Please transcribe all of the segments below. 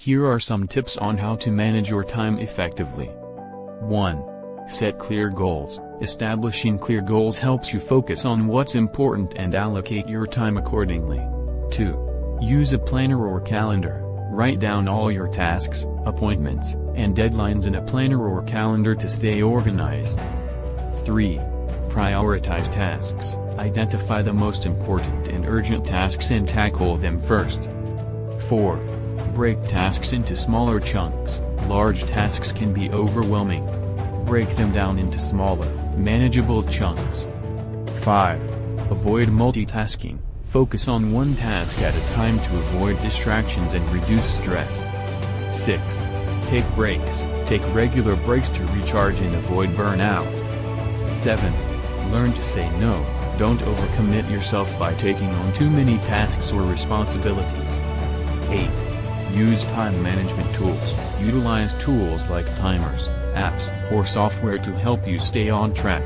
Here are some tips on how to manage your time effectively. 1. Set clear goals. Establishing clear goals helps you focus on what's important and allocate your time accordingly. 2. Use a planner or calendar. Write down all your tasks, appointments, and deadlines in a planner or calendar to stay organized. 3. Prioritize tasks. Identify the most important and urgent tasks and tackle them first. 4. Break tasks into smaller chunks. Large tasks can be overwhelming. Break them down into smaller, manageable chunks. 5. Avoid multitasking. Focus on one task at a time to avoid distractions and reduce stress. 6. Take breaks. Take regular breaks to recharge and avoid burnout. 7. Learn to say no. Don't overcommit yourself by taking on too many tasks or responsibilities. 8. Use time management tools. Utilize tools like timers, apps, or software to help you stay on track.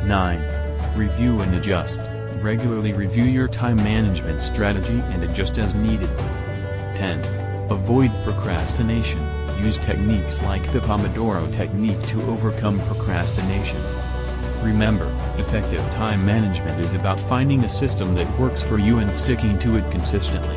9. Review and adjust. Regularly review your time management strategy and adjust as needed. 10. Avoid procrastination. Use techniques like the Pomodoro technique to overcome procrastination. Remember, effective time management is about finding a system that works for you and sticking to it consistently.